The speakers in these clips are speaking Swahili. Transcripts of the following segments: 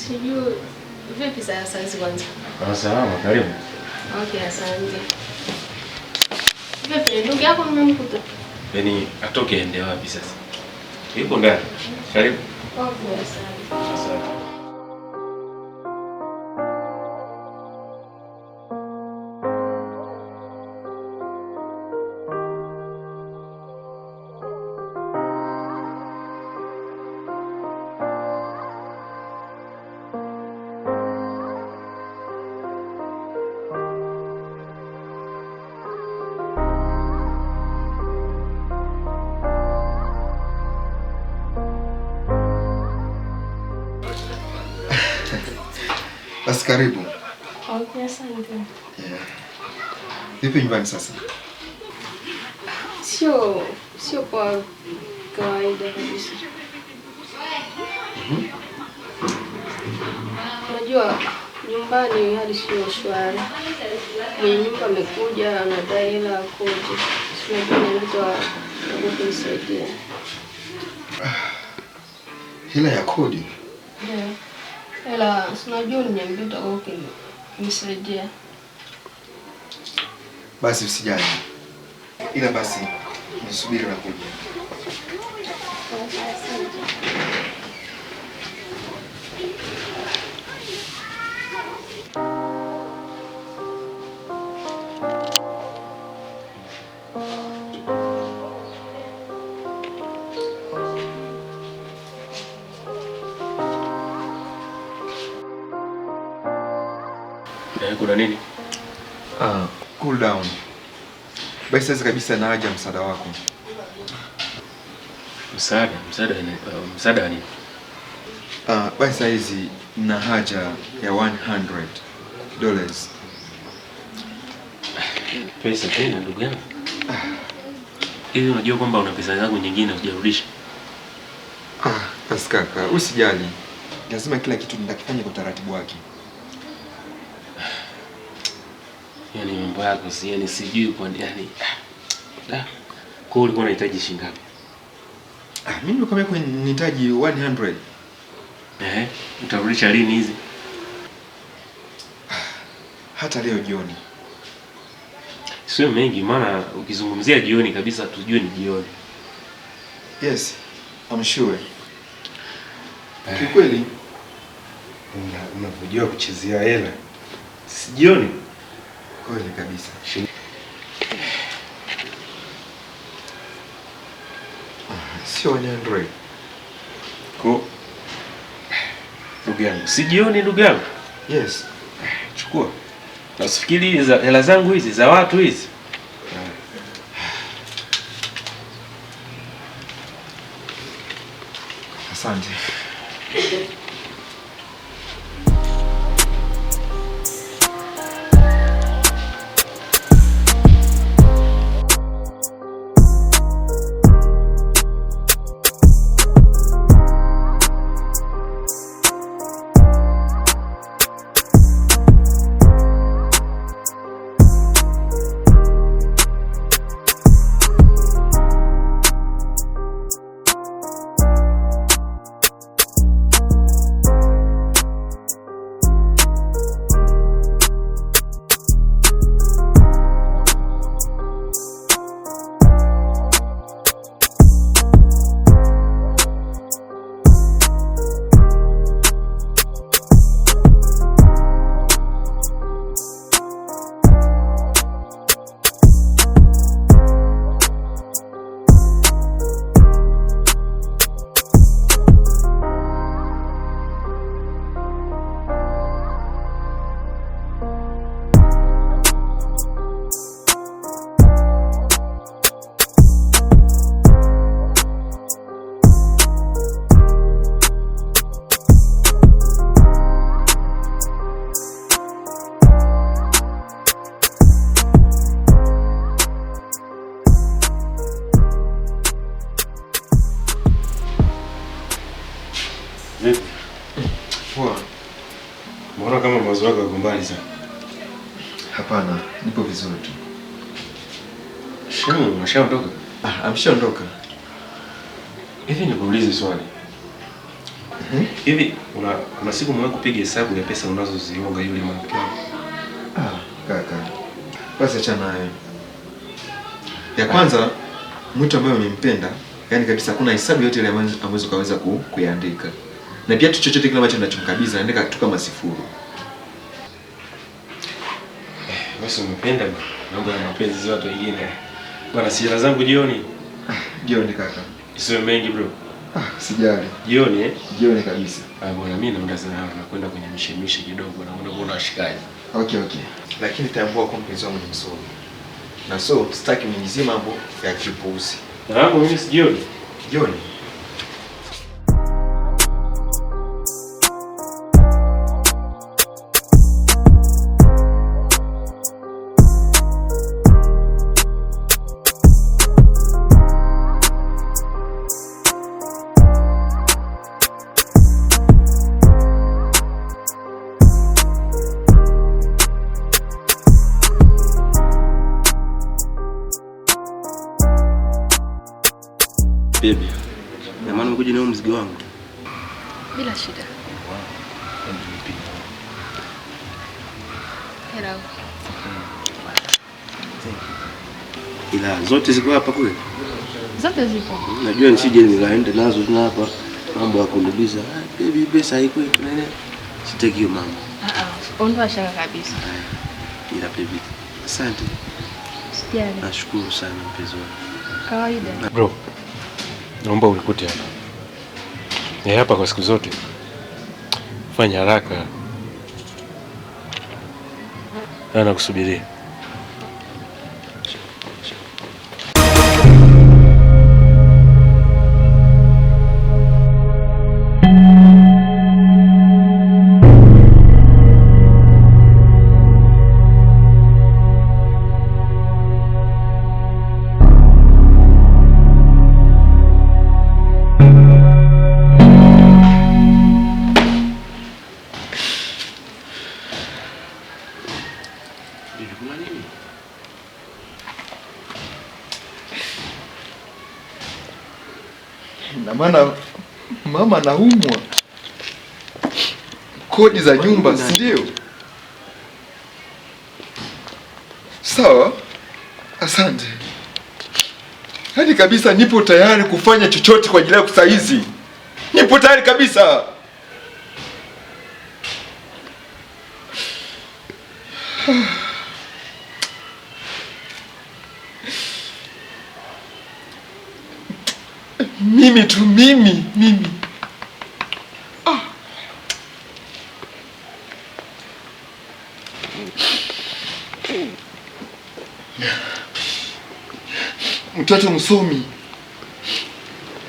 Sijui vipi sasa hizi kwanza. Salama, karibu. Okay, asante. Vipi ndugu yako mmemkuta? Yaani atoke ende wapi sasa? Yuko ndani. Karibu. Okay, asante. Asante. Basi karibu. Okay, asante. Yeah. Vipi nyumbani sasa? Sio kwa kawaida kabisa. Unajua nyumbani hali sio shwari. Mwenye nyumba amekuja anadai hela ya kodi. Sio nilitoa kunisaidia. Hela ya kodi? Yeah. Hela unajua niambia utakuwa ukinisaidia. Basi usijali. Ila basi nisubiri na kuja. Kuna nini? Cool down. Basi sasa kabisa na haja msaada wako. Msaada wa nini? Basi hizi na haja ya $100. Pesa tena ndugu yangu. Hivi unajua kwamba una pesa zangu nyingine hujarudisha? Basi kaka, usijali. Lazima kila kitu nitakifanya kwa taratibu wake. Yaani mambo yako sijui kwa nini. Kwa ulikuwa unahitaji shilingi ngapi? Mimi nimekwambia nihitaji 100. Utarudisha lini hizi? Hata leo jioni. Sio mengi maana ukizungumzia jioni kabisa tujue ni jioni. Yes, I'm sure. Kweli unavujua kuchezea hela. Si jioni? Kweli kabisa. Sio 100. Ndugu yangu, si jioni ndugu yangu? Yes. Chukua. Na usifikiri hela zangu hizi za watu hizi. Asante. Vipi? Poa. Mbona kama mawazo yako yako mbali sana? Hapana, nipo vizuri tu. Umeshaondoka? Ameshaondoka. Hivi nikuulize swali. Hivi kuna siku mwe kupiga hesabu ya pesa unazozionga yule mwanamke? Kaka. Basi achana nayo. Ya kwanza mtu ambaye unimpenda, yani kabisa hakuna hesabu yote ile ambayo kaweza kuiandika. Na pia tu chochote kile ambacho ninachomkabidhi naandika tu kama sifuri. Wewe umpenda mambo ya mapenzi watu wengine. Bwana sijala zangu jioni. Jioni kaka. Isiwe mengi bro. Sijali. Jioni Jioni kabisa. Bwana mimi naenda sana nakwenda kwenye mishemishe kidogo na kwenda kuona washikaji. Okay. Lakini tambua kwa mpenzi wangu ni msomi. Na so sitaki mnizie mambo ya kipuuzi. Na hapo mimi si jioni. Jioni. Baby, na maana mkuja na mzigo wangu. Bila shida. Hello. Ila zote ziko hapa kule? Zote zipo. Najua nisije nikaenda nazo tena hapa. Mambo ya kuniuliza, baby pesa haiko nene. Sitaki hiyo mambo. Ondoa shaka kabisa. Ila baby, asante. Sijali. Nashukuru sana mpenzi wangu. Kawaida. Bro, naomba unikute hapa. Ni hapa kwa siku zote. Fanya haraka. Na kusubiria. Na maana mama anaumwa. Kodi za nyumba, si ndio? Sawa. Asante. Hadi kabisa nipo tayari kufanya chochote kwa ajili yako saa hizi. Nipo tayari kabisa. Mimi. Mtoto msomi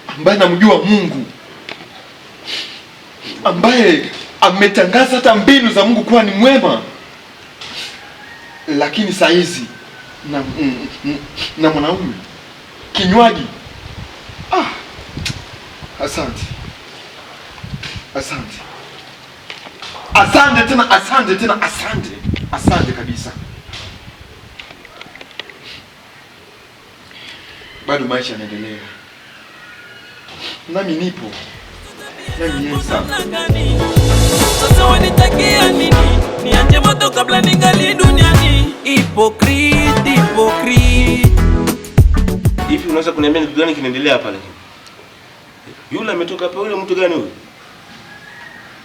ambaye namjua Mungu, ambaye ametangaza hata mbinu za Mungu kuwa ni mwema, lakini saa hizi na mwanaume kinywaji. Asante kabisa. Bado maisha yanaendelea. Nami nipo. Sasa wanitakia nini? Niache moto kabla ningali duniani. Hypocrite. Hivi unaweza kuniambia ni kitu gani kinaendelea hapa lakini? Yule ametoka hapa, yule mtu gani huyo?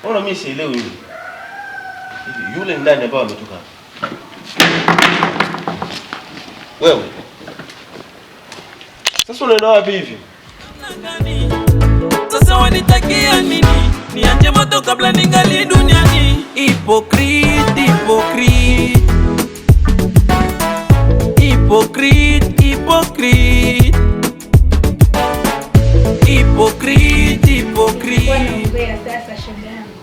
Mbona mimi sielewi yule? Yule ndani ambao ametoka hapa. Wewe. Sasa unaenda wapi hivi? Sasa wanitakia nini? Niache moto kabla ningali duniani. Hypocrite. Sasa shoga yangu.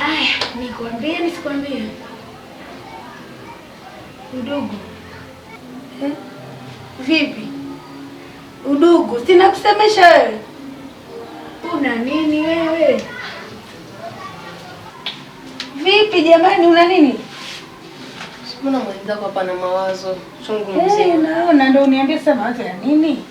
Aya, nikwambie nisikwambie. Udugu. Vipi? Udugu, sina kusemesha wewe. Una nini wewe? Vipi jamani, una nini? Mbona mwenzako hapa na mawazo chungu mzima? Naona ndio uniambie sasa mawazo ya nini?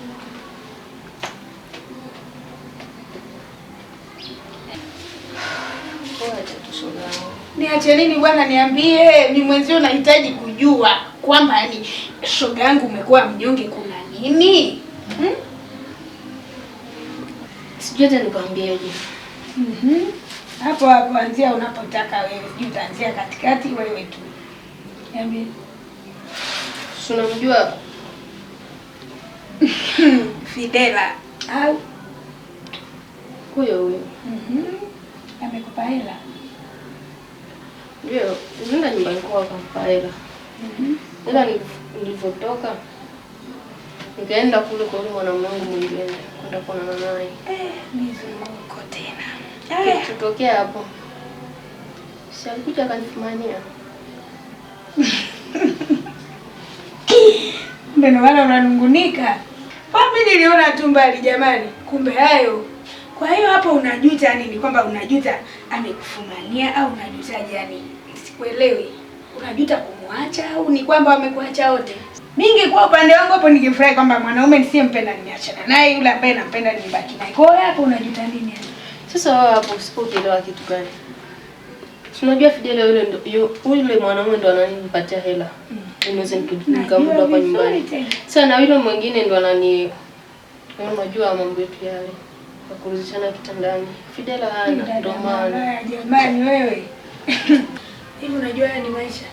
Acha tu shoga yangu. Niache nini bwana, niambie. Mimi mwenzio nahitaji kujua kwamba yani shoga yangu umekuwa mnyonge, kuna nini? Sijui hata nikwambieje. Hapo hapo anzia unapotaka wewe. Sijui utaanzia katikati wewe tu. Niambie. Unamjua Fidela au huyo? Amekupa hela? Ndio, nenda nyumbani kwao akampa hela. Ila nilivyotoka nikaenda kule kwa yule mwanamume wangu mwingine kwenda kuonana naye. Mizunguko tena. Kilichotokea hapo, si alikuja akanifumania. Ndio maana unanungunika. Mimi niliona tu mbali jamani. Kumbe hayo. Kwa hiyo hapo unajuta nini? Kwamba unajuta amekufumania au unajuta yani? Sikuelewi. Unajuta kumwacha au ni kwamba amekuacha wote? Mimi kwa upande wangu hapo ningefurahi kwamba mwanaume nisiyempenda nimeachana naye, yule ambaye nampenda nibaki naye. Kwa hiyo hapo unajuta nini yani? Sasa wewe hapo usipoelewa kitu gani? Unajua Fidela yule mwanaume ndo ananipatia hela. Niweze nikamrudi hapa nyumbani. Sasa na yule mwingine ndo unajua mambo yetu yale. Kurudishana kitandani. Fidela hana ndo maana. Jamani wewe. Hivi unajua ni maisha.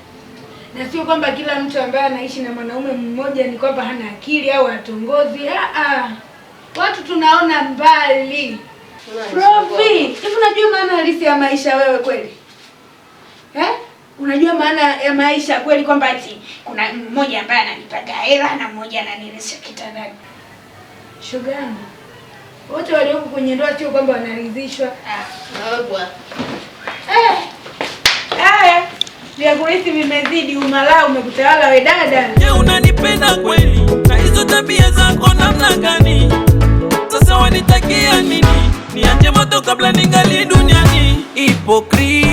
Na sio kwamba kila mtu ambaye anaishi na mwanaume mmoja ni kwamba hana akili au atongozi. Watu tunaona mbali. Profi, hivi unajua maana halisi ya maisha wewe kweli? Unajua maana ya maisha kweli kwamba ati kuna mmoja ambaye ananipaga hela na mmoja ananilisha kitandani? Shoga yangu. Wote walioko kwenye ndoa sio kwamba wanaridhishwa. Bwana. Vya kurithi vimezidi, umalaa umekutawala we dada. Je, unanipenda kweli? Na hizo tabia zako namna gani? Sasa wanitakia nini? Niache moto kabla ningali duniani. Hypocrite.